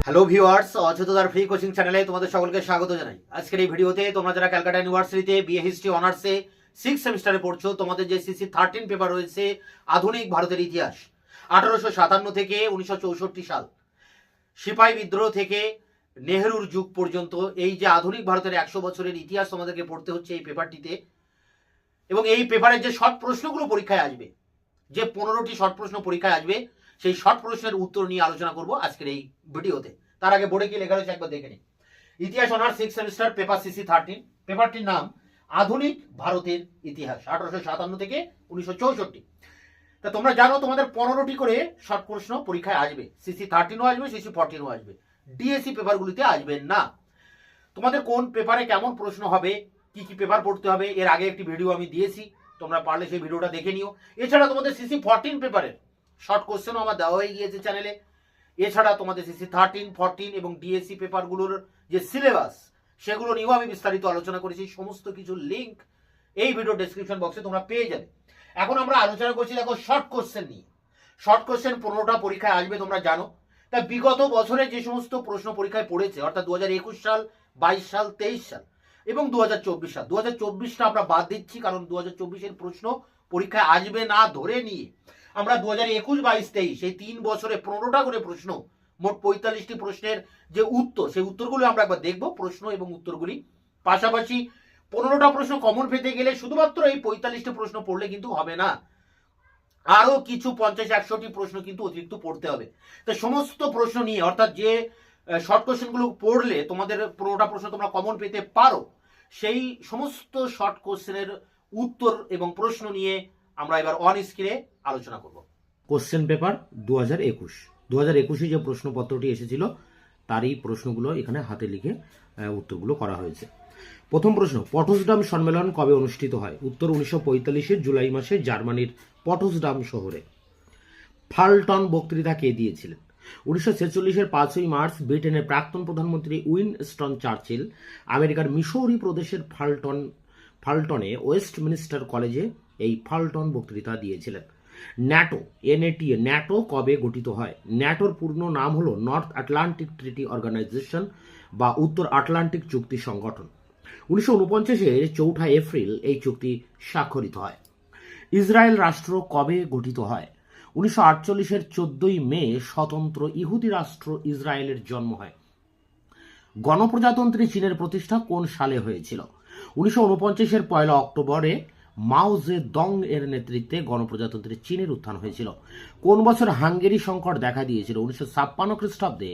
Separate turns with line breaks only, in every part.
Hello viewers, অচেতনার free coaching চ্যানেলে তোমাদের সকলকে স্বাগত জানাই। আজকের এই ভিডিওতে তোমরা যারা ক্যালকাটা ইউনিভার্সিটিতে বিএ হিস্ট্রি অনার্সে 6 সেমিস্টারে পড়ছো, তোমাদের যে সিসি 13 পেপার রয়েছে আধুনিক ভারতের ইতিহাস 1857 থেকে 1964 সাল, সিপাহী বিদ্রোহ থেকে নেহেরুর যুগ পর্যন্ত, এই যে আধুনিক ভারতের 100 বছরের ইতিহাস তোমাদেরকে পড়তে হচ্ছে এই পেপারটিতে। এবং এই পেপারের যে শর্ট প্রশ্নগুলো পরীক্ষায় আসবে, যে 15টি শর্ট প্রশ্ন পরীক্ষায় আসবে, সেই শর্ট প্রশ্নের উত্তর নিয়ে আলোচনা করব আজকের এই ভিডিওতে। তার আগে বোর্ডে কি লেখা রয়েছে একবার দেখে নিই। ইতিহাস অনার্স 6 সেমিস্টার পেপার সিসি 13, পেপারটির নাম আধুনিক ভারতের ইতিহাস 1857 থেকে 1964। তা তোমরা জানো তোমাদের 15টি করে শর্ট প্রশ্ন পরীক্ষায় আসবে, সিসি 13ও আসবে, সিসি 14ও আসবে, ডিএসসি পেপারগুলিতে আসবে না। তোমাদের কোন পেপারে কেমন প্রশ্ন হবে, কি কি পেপার পড়তে হবে, এর আগে একটি ভিডিও আমি দিয়েছি, তোমরা পারলে সেই ভিডিওটা দেখে নিও। এছাড়া তোমাদের সিসি 14 পেপারের শর্ট কোশ্চেনও আমার দেওয়া হয়ে গিয়েছে চ্যানেলে। এছাড়া তোমাদের সিসি 13, 14 এবং ডিএসসি পেপারগুলোর যে সিলেবাস, সেগুলো নিয়েও আমি বিস্তারিত আলোচনা করেছি। সমস্ত কিছু লিঙ্ক এই ভিডিও ডেসক্রিপশন বক্সে তোমরা পেয়ে যাবে। এখন আমরা আলোচনা করছি দেখো শর্ট কোশ্চেন নিয়ে। শর্ট কোশ্চেন 15টা পরীক্ষায় আসবে, তোমরা জানো। তা বিগত বছরে যে সমস্ত প্রশ্ন পরীক্ষায় পড়েছে, অর্থাৎ 2021 সাল, 22 সাল, 23 সাল এবং 2024 সাল, 2024টা আমরা বাদ দিচ্ছি কারণ 2024-এর প্রশ্ন পরীক্ষায় আসবে না ধরে নিয়ে আমরা 2021, 22, 23 এই 3 বছরে 15টা করে প্রশ্ন, মোট 45টি প্রশ্নের যে উত্তর, সেই উত্তরগুলো আমরা একবার দেখব, প্রশ্ন এবং উত্তরগুলি। পাশাপাশি 15টা প্রশ্ন কমন পেতে গেলে শুধুমাত্র এই 45টি প্রশ্ন পড়লে কিন্তু হবে না, আরো কিছু 50-100টি প্রশ্ন কিন্তু অতিরিক্ত পড়তে হবে। তো সমস্ত প্রশ্ন নিয়ে, অর্থাৎ যে শর্ট কোশ্চেনগুলো পড়লে তোমাদের 15টা প্রশ্ন তোমরা কমন পেতে পারো, সেই সমস্ত শর্ট কোশ্চেনের উত্তর এবং প্রশ্ন নিয়ে আমরা এবার অন স্ক্রিনে আলোচনা করব। কোশ্চেন পেপার 2021 যে প্রশ্নপত্রটি এসেছিল তারই প্রশ্নগুলো এখানে হাতে লিখে উত্তরগুলো করা হয়েছে। প্রথম প্রশ্ন, পটসডাম সম্মেলন কবে অনুষ্ঠিত হয়? উত্তর 1945-এর জুলাই মাসে জার্মানির পটসডাম শহরে। ফাল্টন বক্তৃতা কে দিয়েছিলেন? 1946-এর 5ই মার্চ ব্রিটেনের প্রাক্তন প্রধানমন্ত্রী উইনস্টন চার্চিল আমেরিকার মিসৌরি প্রদেশের ফাল্টনে ওয়েস্টমিনিস্টার কলেজে এই ফাল্টন বক্তৃতা দিয়েছিলেন। ন্যাটো কবে গঠিত হয়? ন্যাটোর পূর্ণ নাম হলো নর্থ আটলান্টিক ট্রিটি অর্গানাইজেশন বা উত্তর আটলান্টিক চুক্তি সংগঠন। 1949-এর 4 এপ্রিল এই চুক্তি স্বাক্ষরিত হয়। ইসরায়েল রাষ্ট্র কবে গঠিত হয়? 1948-এর 14ই মে স্বতন্ত্র ইহুদি রাষ্ট্র ইসরায়েলের জন্ম হয়। গণপ্রজাতন্ত্রী চীনের প্রতিষ্ঠা কোন সালে হয়েছিল? 1949-এর 1 অক্টোবরে মাও জে দং এর নেতৃত্বে গণপ্রজাতন্ত্রী চীনের উত্থান হয়েছিল। কোন বছর হাঙ্গেরি সংকট দেখা দিয়েছিল? 1956 খ্রিস্টাব্দে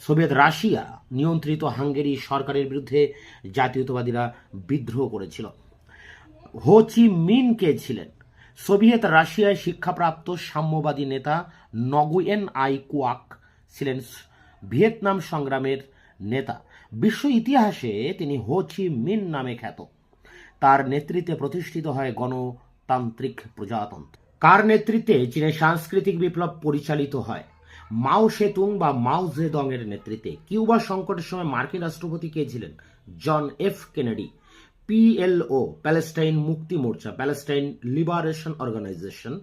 সোভিয়েত রাশিয়া নিয়ন্ত্রিত হাঙ্গেরি সরকারের বিরুদ্ধে জাতীয়তাবাদীরা বিদ্রোহ করেছিল। হো চি মিন কে ছিলেন? সোভিয়েত রাশিয়ায় শিক্ষাপ্রাপ্ত সাম্যবাদী নেতা। নগুয়েন আই কুয়াক ছিলেন ভিয়েতনাম সংগ্রামের নেতা। বিশ্ব ইতিহাসে তিনি হো চি মিন নামে খ্যাত। তার নেতৃত্বে প্রতিষ্ঠিত হয় গণতান্ত্রিক প্রজাতন্ত্র। কার নেতৃত্বে চীনের সাংস্কৃতিক বিপ্লব পরিচালিত হয়? মাও সেতুং বা মাও জেদং এর নেতৃত্বে। কিউবা সংকটের সময় মার্কিন রাষ্ট্রপতি কে ছিলেন? John F Kennedy. PLO Palestine মুক্তি মোর্চা, প্যালেস্টাইন লিবারেশন অর্গানাইজেশন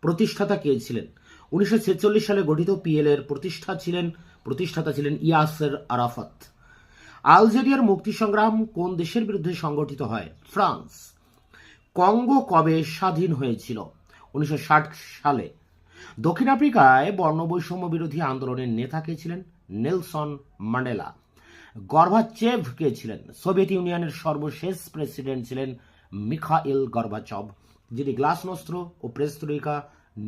প্রতিষ্ঠাতা কে ছিলেন? 1946 সালে গঠিত পিএল এর প্রতিষ্ঠাতা ছিলেন ইয়াসের আরাফাত। আলজেরিয়ার মুক্তি সংগ্রাম কোন দেশের বিরুদ্ধে সংগঠিত হয়? ফ্রান্স। কঙ্গো কবে স্বাধীন হয়েছিল? 1960 সালে। দক্ষিণ আফ্রিকায় বর্ণবৈষম্য বিরোধী আন্দোলনের নেতা কে ছিলেন? Nelson Mandela. গর্বাচেভ কে ছিলেন? সোভিয়েত ইউনিয়নের সর্বশেষ প্রেসিডেন্ট ছিলেন মিখাইল গর্বাচভ, যিনি গ্লাসনস্ত্র ও পেরেস্ত্রোইকা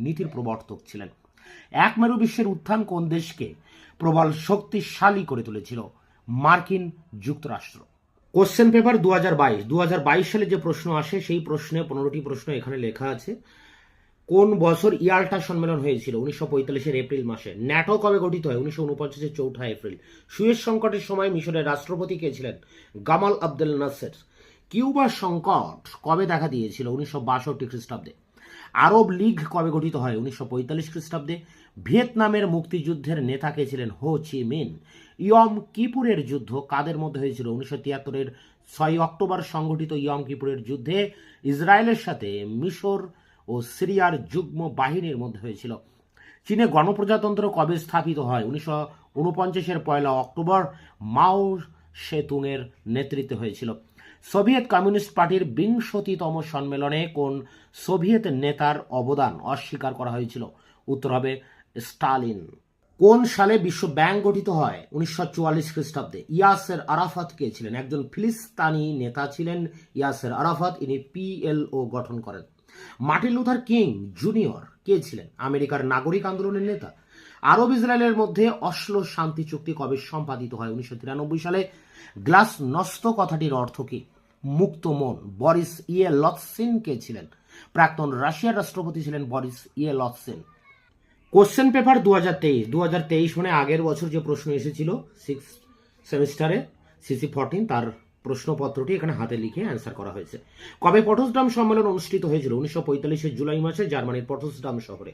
নীতির প্রবর্তক ছিলেন। এক মেরু বিশ্বের উত্থান কোন দেশকে প্রবল শক্তিশালী করে তুলেছিল? মার্কিন যুক্তরাষ্ট্র। কোশ্চেন পেপার 2022 সালে যে প্রশ্ন আসে সেই প্রশ্নে 15টি প্রশ্ন এখানে লেখা আছে। কোন বছর ইয়াল্টা সম্মেলন হয়েছিল? 1945-এর এপ্রিল মাসে। ন্যাটো কবে গঠিত হয়? 1949-এর 4 এপ্রিল। সুয়েজ সংকটের সময় মিশরের রাষ্ট্রপতি কে ছিলেন? গামাল আবদেল নাসের। কিউবা সংকট কবে দেখা দিয়েছিল? 1962 খ্রিস্টাব্দে। আরব লীগ কবে গঠিত হয়? 1945 খ্রিস্টাব্দে। ভিয়েতনামের মুক্তিযুদ্ধের নেতা কে ছিলেন? হো চি মিন। ইয়ম কিপুরের যুদ্ধ কাদের মধ্যে হয়েছিল? 1973-এর 6 অক্টোবর সংঘটিত ইয়ম কিপুরের যুদ্ধে ইসরায়েলের সাথে মিশর ও সিরিয়ার যুগ্ম বাহিনীর মধ্যে হয়েছিল।
চীনে গণপ্রজাতন্ত্র কবে স্থাপিত হয়? 1949-এর 1 অক্টোবর মাও সেতুংয়ের নেতৃত্বে হয়েছিল। সোভিয়েত কমিউনিস্ট পার্টির 20তম সম্মেলনে কোন সোভিয়েত নেতার অবদান অস্বীকার করা হয়েছিল? উত্তর হবে স্টালিন। কোন সালে বিশ্ব ব্যাংক গঠিত হয়? 1944 খ্রিস্টাব্দে। ইয়াসের আরাফাত কে ছিলেন? একজন ফিলিস্তিনি নেতা ছিলেন ইয়াসের আরাফাত। ইনি PLO গঠন করেন। মার্টিন লুথার কিং জুনিয়র কে ছিলেন? আমেরিকার নাগরিক আন্দোলনের নেতা। আরব ইসরায়েলের মধ্যে অসলো শান্তি চুক্তি কবে সম্পাদিত হয়? 1993 সালে। গ্লাস নস্ত কথাটির অর্থ কি? মুক্ত মন। বরিস ইয়েলৎসিন কে ছিলেন? প্রাক্তন রাশিয়ার রাষ্ট্রপতি ছিলেন বরিস ইয়েলৎসিন। কোশ্চেন পেপার 2023 মানে আগের বছর যে প্রশ্ন এসেছিল 6 সেমিস্টারে CC14 তার প্রশ্নপত্রটি এখানে হাতে লিখে অ্যান্সার করা হয়েছে। কবে পটসডাম সম্মেলন অনুষ্ঠিত হয়েছিল? 1945-এর জুলাই মাসে জার্মানির পটসডাম শহরে।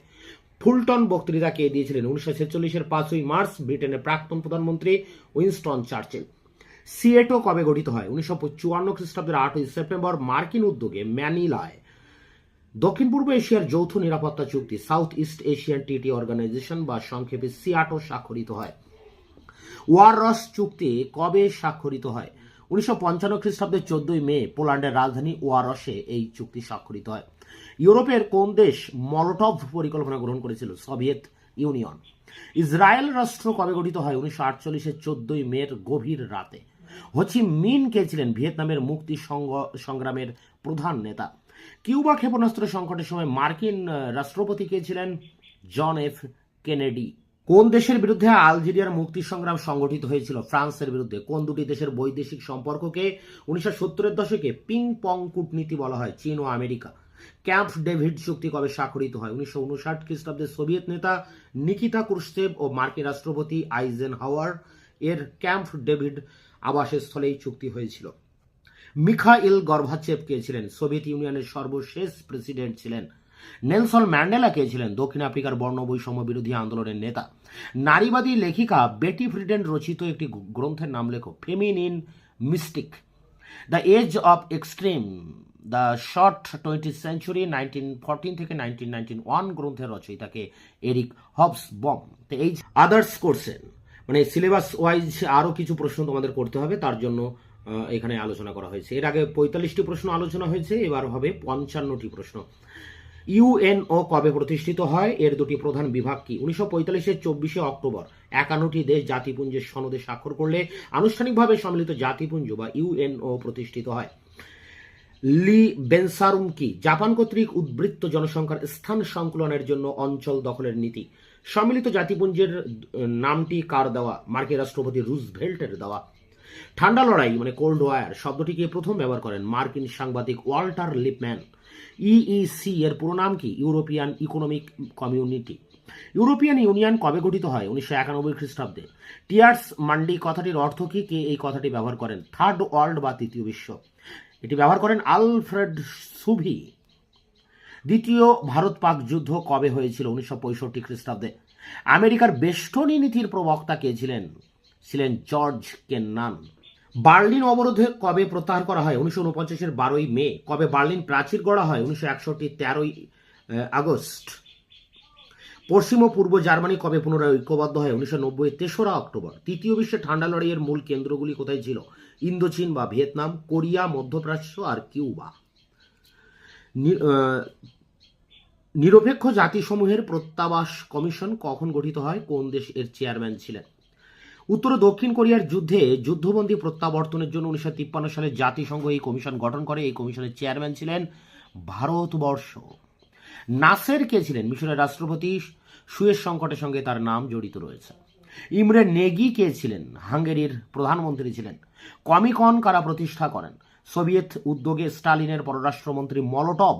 ফুলটন বক্তৃতা কে দিয়েছিলেন? 1946-এর 5ই মার্চ ব্রিটেনের প্রাক্তন প্রধানমন্ত্রী উইনস্টন চার্চিল। সিয়েটো কবে গঠিত হয়? 1954 খ্রিস্টাব্দের 8ই সেপ্টেম্বর মার্কিন উদ্যোগে ম্যানিলায় দক্ষিণ পূর্ব এশিয়ার যৌথ নিরাপত্তা চুক্তি south east Asian treaty organization বা সংক্ষেপে সিয়াটো স্বাক্ষরিত হয়। ওয়াররস চুক্তি কবে স্বাক্ষরিত হয়? 1955 খ্রিস্টাব্দের 14ই মে পোল্যান্ডের রাজধানী ওয়ারসে এই চুক্তি স্বাক্ষরিত হয়। ইউরোপের কোন দেশ মলোটভ পরিকল্পনা গ্রহণ করেছিল? Soviet union. ইসরায়েল রাষ্ট্র কবে গঠিত হয়? 1948-এর 14ই মের গভীর রাতে। হো চি মিন কে ছিলেন ভিয়েতনামের মুক্তি সংগ্রামের প্রধান নেতা। কিউবা ক্ষেপণাস্ত্র সংকটের সময় মার্কিন রাষ্ট্রপতি কে ছিলেন? John F Kennedy. কোন দেশের বিরুদ্ধে আলজেরিয়ার মুক্তি সংগ্রাম সংগঠিত হয়েছিল? ফ্রান্সের বিরুদ্ধে। কোন দুটি দেশের বৈদেশিক সম্পর্ককে 1970-এর দশকে পিং পং কূটনীতি বলা হয়? চীন ও আমেরিকা। ক্যাম্প ডেভিড চুক্তি কবে স্বাক্ষরিত হয়? 1959 খ্রিস্টাব্দে সোভিয়েত নেতা নিকিতা ক্রুশ্চেভ ও মার্কিন রাষ্ট্রপতি আইজেনহাওয়ার এর ক্যাম্প ডেভিড আবাসস্থলে এই চুক্তি হয়েছিল। মিখাইল গর্বাচেভ কে ছিলেন? সোভিয়েত ইউনিয়নের সর্বশেষ প্রেসিডেন্ট ছিলেন। নেলসন ম্যান্ডেলা কে ছিলেন? দক্ষিণ আফ্রিকার বর্ণবৈষম্য বিরোধী আন্দোলনের নেতা। নারীবাদী লেখিকা বেটি ফ্রিডেন রচিত একটি গ্রন্থের নাম লেখো। Feminine mystique. The age of extreme the short 20th century 1914 থেকে 1991 গ্রন্থের রচয়িতাকে এরিক হবসবম। তো এই আদার্স কোর্সেন মানে সিলেবাস ওয়াইজ আরো কিছু প্রশ্ন তোমাদের করতে হবে, তার জন্য এখানে আলোচনা করা হয়েছে। এর আগে 45টি প্রশ্ন আলোচনা হয়েছে, এবার হবে 55টি প্রশ্ন। ইউএনও কবে প্রতিষ্ঠিত হয়? এর দুটি প্রধান বিভাগ কি? 1945-এর 24শে অক্টোবর 51টি দেশ জাতিপুঞ্জের সনদে স্বাক্ষর করলে আনুষ্ঠানিকভাবে সম্মিলিত জাতিপুঞ্জ বা ইউএনও প্রতিষ্ঠিত হয়। লি বেনসারুম কি? জাপান কর্তৃক উদ্বৃত্ত জনসংখ্যার স্থান সংকুলনের জন্য অঞ্চল দখলের নীতি। সম্মিলিত জাতিপুঞ্জের নামটি কার দেওয়া? মার্কিন রাষ্ট্রপতি রুজভেল্টের দেওয়া। ঠান্ডা লড়াই মানে কোল্ড ওয়ার শব্দটিকে প্রথম ব্যবহার করেন মার্কিন সাংবাদিক ওয়াল্টার লিপম্যান। ইইসি এর পুরো নাম কি? European economic community. European union কবে গঠিত হয়? 1991 খ্রিস্টাব্দে। টিয়ার্স মান্ডি কথাটির অর্থ কি? কে এই কথাটি ব্যবহার করেন? থার্ড ওয়ার্ল্ড বা তৃতীয় বিশ্ব। এটি ব্যবহার করেন আলফ্রেড সুভি। দ্বিতীয় ভারত পাক যুদ্ধ কবে হয়েছিল? 1965 খ্রিস্টাব্দে। আমেরিকার বেষ্টনী নীতির প্রবক্তা কে ছিলেন? জর্জ কেন্নান। বার্লিন অবরোধে কবে প্রত্যাহার করা হয়? 1949-এর 12ই মে। কবে বার্লিন প্রাচীর গড়া হয়? 1961-র 13ই আগস্ট। পশ্চিম ও পূর্ব জার্মানি কবে পুনরায় ঐক্যবদ্ধ হয়? 1990-এর 3রা অক্টোবর। তৃতীয় বিশ্বের ঠান্ডা লড়াইয়ের মূল কেন্দ্রগুলি কোথায় ছিল? ইন্দোচীন বা ভিয়েতনাম, কোরিয়া, মধ্যপ্রাচ্য আর কিউবা। নিরপেক্ষ জাতিসমূহের প্রত্যাবাস কমিশন কখন গঠিত হয়? কোন দেশ এর চেয়ারম্যান ছিলেন? উত্তর ও দক্ষিণ কোরিয়ার যুদ্ধে যুদ্ধবন্দী প্রত্যাবর্তনের জন্য 1953 সালে জাতিসংঘ এই কমিশন গঠন করে। এই কমিশনের চেয়ারম্যান ছিলেন ভারতবর্ষ। নাসের কে ছিলেন? মিশরের রাষ্ট্রপতি। সুয়েজ সংকটের সঙ্গে তার নাম জড়িত রয়েছে। ইমরে নেগি কে ছিলেন? হাঙ্গেরির প্রধানমন্ত্রী ছিলেন। কমিকন কারা প্রতিষ্ঠা করেন? সোভিয়েত উদ্যোগে স্টালিনের পররাষ্ট্রমন্ত্রী মলোটভ।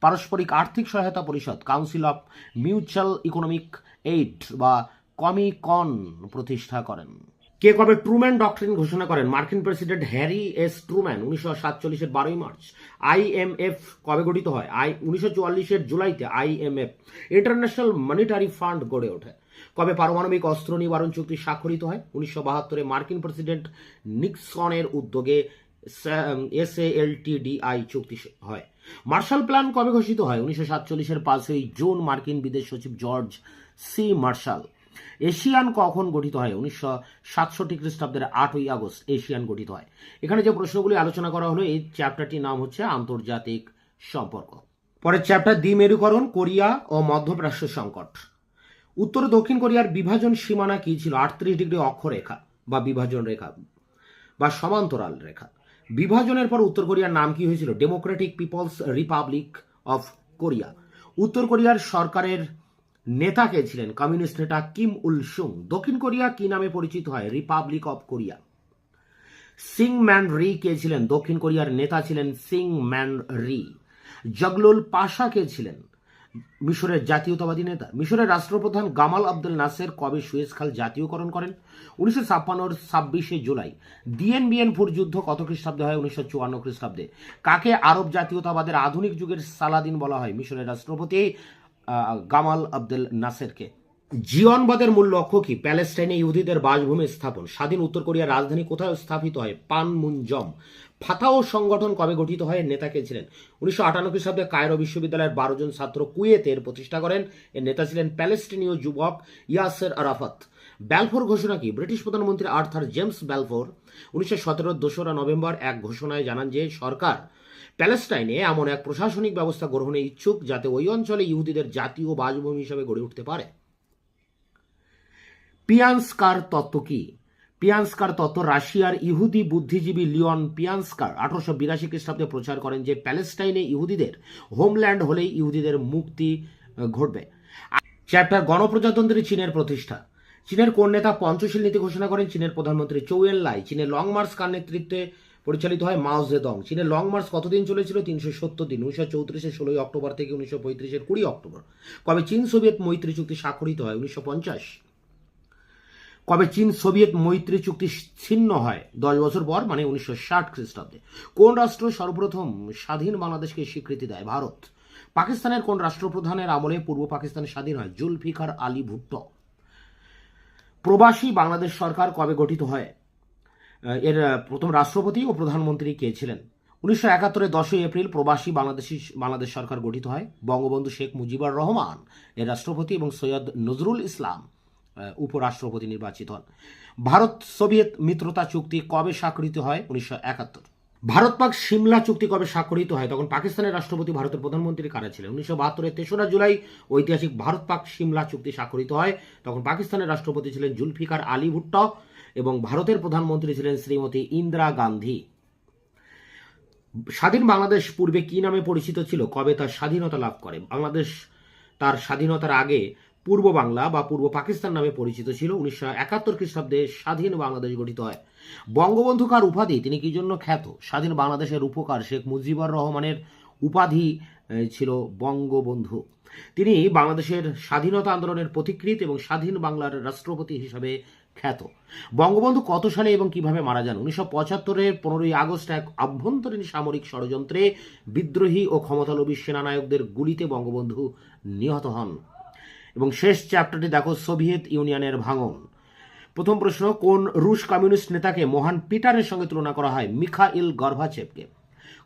পারস্পরিক আর্থিক সহায়তা পরিষদ council of mutual economic aid বা কমিকন প্রতিষ্ঠা করেন। কে কবে ট্রুম্যান ডক্ট্রিন ঘোষণা করেন? মার্কিন প্রেসিডেন্ট হ্যারি এস ট্রুম্যান 1947-এর 12ই মার্চ। আইএমএফ কবে গঠিত হয়? 1944-এর জুলাইতে আইএমএফ ইন্টারন্যাশনাল মনিটারি ফান্ড গড়ে ওঠে। কবে পারমাণবিক অস্ত্র নিবারণ চুক্তি স্বাক্ষরিত হয়? 1972-এ মার্কিন প্রেসিডেন্ট নিক্সনের উদ্যোগে SALTDI চুক্তি হয়। মার্শাল প্ল্যান কবে ঘোষিত হয়? 1947-এর 5ই জুন। মার্কিন বিদেশ সচিব জর্জ সি মার্শাল। এশিয়ান কখন গঠিত হয়? 1967 খ্রিস্টাব্দের 8ই আগস্ট এশিয়ান গঠিত হয়। এখানে যে প্রশ্নগুলি আলোচনা করা হলো, এই চ্যাপ্টারটির নাম হচ্ছে আন্তর্জাতিক সম্পর্ক। পরের চ্যাপ্টার দ্বিমেরুকরণ, কোরিয়া ও মধ্যপ্রাচ্য সংকট। উত্তর ও দক্ষিণ কোরিয়ার বিভাজন সীমানা কি ছিল? 38 ডিগ্রি অক্ষরেখা বা বিভাজন রেখা বা সমান্তরাল রেখা। বিভাজনের পর উত্তর কোরিয়ার নাম কি হয়েছিল? Democratic people's republic of Korea. উত্তর কোরিয়ার সরকারের নেতা কে ছিলেন? কমিউনিস্ট নেতা কিম উল সুং। দক্ষিণ কোরিয়া কি নামে পরিচিত হয়? Republic of Korea. Singh man রি কে ছিলেন? দক্ষিণ কোরিয়ার নেতা ছিলেন সিং ম্যান রি। জগলুল পাশা কে ছিলেন? মিশরের জাতীয়তাবাদী নেতা। মিশরের রাষ্ট্রপ্রধান গামাল আব্দেল নাসের কবে সুয়েজ খাল জাতীয়করণ করেন? 1956 26শে জুলাই। দিয়েনবিয়ানপুর যুদ্ধ কত খ্রিস্টাব্দে হয়? 1954 খ্রিস্টাব্দে। কাকে আরব জাতীয়তাবাদের আধুনিক যুগের সালাদিন বলা হয়? মিশরের রাষ্ট্রপতি গামাল আব্দেল নাসেরকে। জিয়নবাদের মূল লক্ষ্য কি? প্যালেস্টাইনে ইহুদিদের বাসভূমি স্থাপন। স্বাধীন উত্তর কোরিয়ার রাজধানী কোথায় স্থাপিত হয়? পানমুনজম। ফাতাও সংগঠন কবে গঠিত হয়? নেতা কে ছিলেন? 1958 খ্রিস্টাব্দে কায়রো বিশ্ববিদ্যালয়ের 12 জন ছাত্র কুয়েতের প্রতিষ্ঠা করেন। এর নেতা ছিলেন প্যালেস্টিনীয় যুবক ইয়াসের আরাফাত। ব্যালফোর ঘোষণা কি? ব্রিটিশ প্রধানমন্ত্রী আর্থার জেমস ব্যালফোর 1917 2রা নভেম্বর এক ঘোষণায় জানান যে সরকার প্যালেস্টাইনে এমন এক প্রশাসনিক ব্যবস্থা গ্রহণে ইচ্ছুক যাতে ওই অঞ্চলে ইহুদিদের জাতীয় বাসভূমি হিসেবে গড়ে উঠতে পারে। পিয়ান্সকার তত্ত্ব কি? পিয়ান্সকার তত্ত্ব রাশিয়ার ইহুদি বুদ্ধিজীবী লিওন পিয়ান্সকার 1882 খ্রিস্টাব্দে প্রচার করেন যে প্যালেস্টাইনে ইহুদিদের হোমল্যান্ড হলেই ইহুদিদের মুক্তি ঘটবে। চ্যাপ্টার গণপ্রজাতন্ত্রী চীনের প্রতিষ্ঠা। চীনের কোন নেতা পঞ্চশীল নীতি ঘোষণা করেন? চীনের প্রধানমন্ত্রী চৌ এন লাই। চীনের লং মার্চ কার নেতৃত্বে পরিচালিত হয়? মাও জেদং। চীনের লং মার্চ কতদিন চলেছিল? 370 দিন। 1934-এর 16 অক্টোবর থেকে 1935-এর 20 অক্টোবর। কবে চীন সোভিয়েত মৈত্রী চুক্তি স্বাক্ষরিত হয়? 1950। কবে চীন সোভিয়েত মৈত্রী চুক্তি ছিন্ন হয়? 10 বছর পর, মানে 1960 খ্রিস্টাব্দে। কোন রাষ্ট্র সর্বপ্রথম স্বাধীন বাংলাদেশকে স্বীকৃতি দেয়? ভারত। পাকিস্তানের কোন রাষ্ট্রপ্রধানের আমলে পূর্ব পাকিস্তান স্বাধীন হয়? জুলফিকার আলী ভুট্টো। প্রবাসী বাংলাদেশ সরকার কবে গঠিত হয়? এর প্রথম রাষ্ট্রপতি ও প্রধানমন্ত্রী কে ছিলেন? 1971 10 এপ্রিল প্রবাসী বাংলাদেশ সরকার গঠিত হয়। বঙ্গবন্ধু শেখ মুজিবুর রহমান এর রাষ্ট্রপতি এবং সৈয়দ নজরুল ইসলাম উপরাষ্ট্রপতি নির্বাচিত হন। ভারত সোভিয়েত মিত্রতা চুক্তি কবে স্বাক্ষরিত হয়? 1971। ভারত পাক সিমলা চুক্তি কবে স্বাক্ষরিত হয়? তখন পাকিস্তানের রাষ্ট্রপতি ভারতের প্রধানমন্ত্রী কারা ছিলেন? 1972-এর 3রা জুলাই ঐতিহাসিক ভারত পাক সিমলা চুক্তি স্বাক্ষরিত হয়। তখন পাকিস্তানের রাষ্ট্রপতি ছিলেন জুলফিকার আলী ভুট্টো এবং ভারতের প্রধানমন্ত্রী ছিলেন শ্রীমতী ইন্দিরা গান্ধী। স্বাধীন বাংলাদেশ পূর্বে কি নামে পরিচিত ছিল? কবে তার স্বাধীনতা লাভ করে? বাংলাদেশ তার স্বাধীনতার আগে পূর্ব বাংলা বা পূর্ব পাকিস্তান নামে পরিচিত ছিল। 1971 খ্রিস্টাব্দে স্বাধীন বাংলাদেশ গঠিত হয়। বঙ্গবন্ধু কার উপাধি? তিনি কি জন্য খ্যাত? স্বাধীন বাংলাদেশের উপকার শেখ মুজিবুর রহমানের উপাধি ছিল বঙ্গবন্ধু। তিনি বাংলাদেশের স্বাধীনতা আন্দোলনের পথিকৃৎ এবং স্বাধীন বাংলার রাষ্ট্রপতি হিসাবে খ্যাত। বঙ্গবন্ধু কত সালে এবং কিভাবে মারা যান? 1975-এর 15ই আগস্ট এক আভ্যন্তরীণ সামরিক ষড়যন্ত্রে বিদ্রোহী ও ক্ষমতালোভী সেনানায়কদের গুলিতে বঙ্গবন্ধু নিহত হন। এবং শেষ চ্যাপ্টারটি দেখো, সোভিয়েত ইউনিয়নের ভাঙন। প্রথম প্রশ্ন, কোন রুশ কমিউনিস্ট নেতাকে মহান পিটারের সঙ্গে তুলনা করা হয়? মিখাইল গর্বাচেভকে।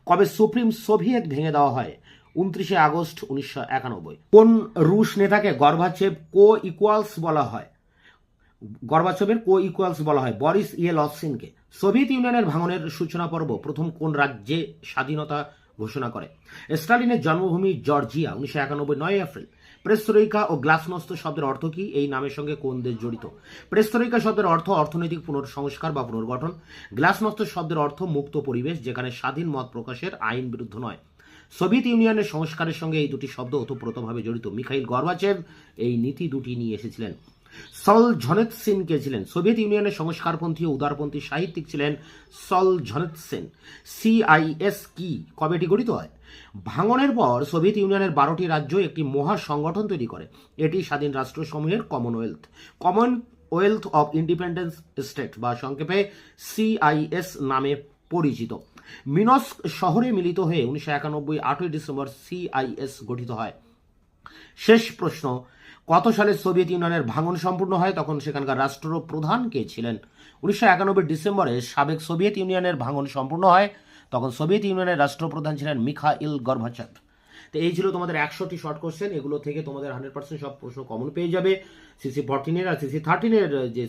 কবে সুপ্রিম সোভিয়েত ভেঙে দেওয়া হয়? 29 আগস্ট 1991। কোন রুশ নেতাকে গর্বাচেভ কো ইকুয়ালস বলা হয়? গর্বাচেভের কো ইকুয়ালস বলা হয় বরিস ইয়েলসিনকে। সোভিয়েত ইউনিয়নের ভাঙনের সূচনা পর্ব প্রথম কোন রাজ্যে স্বাধীনতা ঘোষণা করে? স্টালিনের জন্মভূমি জর্জিয়া। 1991 9 এপ্রিল। প্রেস্তরৈকা ও গ্লাসনস্ত শব্দের অর্থ কি? এই নামের সঙ্গে কোন দেশ জড়িত? প্রেস্তরৈকা শব্দের অর্থ অর্থনৈতিক পুনর্সংস্কার বা পুনর্গঠন। গ্লাসনস্ত শব্দের অর্থ মুক্ত পরিবেশ যেখানে স্বাধীন মত প্রকাশের আইন বিরুদ্ধ নয়। সোভিয়েত ইউনিয়নের সংস্কারের সঙ্গে এই দুটি শব্দ ওতপ্রোতভাবে জড়িত। মিখাইল গর্বাচেভ এই নীতি দুটি নিয়ে এসেছিলেন। সলঝনেৎসিন কে ছিলেন? সোভিয়েত ইউনিয়নের সংস্কারপন্থী ও উদারপন্থী সাহিত্যিক ছিলেন সলঝনেৎসিন। সিআইএস কি? কবে এটি গঠিত হয়? ভাঙনের পর সোভিয়েত ইউনিয়নের 12টি রাজ্য একটি মহা সংগঠন তৈরি করে। এটি স্বাধীন রাষ্ট্রসমূহের কমনওয়েলথ অফ ইন্ডিপেন্ডেন্স স্টেট বা সংক্ষেপে সিআইএস নামে পরিচিত। মিনস্ক শহরে মিলিত হয়ে 1991 8ই ডিসেম্বর সিআইএস গঠিত হয়। শেষ প্রশ্ন, কত সালে সোভিয়েত ইউনিয়নের ভাঙন সম্পূর্ণ হয়? তখন সেখানকার রাষ্ট্রপ্রধান কে ছিলেন? 1991 ডিসেম্বরে সাবেক সোভিয়েত ইউনিয়নের ভাঙন সম্পূর্ণ হয়। তখন সোভিয়েত ইউনিয়নের রাষ্ট্রপ্রধান ছিলেন মিখাইল গর্বাচেভ। তো এই ছিল তোমাদের 100টি শর্ট কোশ্চেন। এগুলো থেকে তোমাদের 100% সব প্রশ্ন কমন পেয়ে যাবে। সিসি 14 আর সিসি 13 যে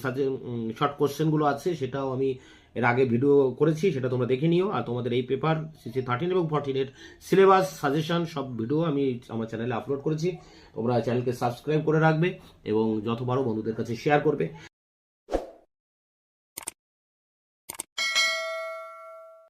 শর্ট কোশ্চেনগুলো আছে সেটাও আমি এর আগে ভিডিও করেছি, সেটা তোমরা দেখে নিও। আর তোমাদের এই পেপার সিসি 13 এবং 14 সিলেবাস সাজেশন সব ভিডিও আমি আমার চ্যানেলে আপলোড করেছি। তোমরা চ্যানেলকে সাবস্ক্রাইব করে রাখবে এবং যত পারো বন্ধুদের কাছে শেয়ার করবে।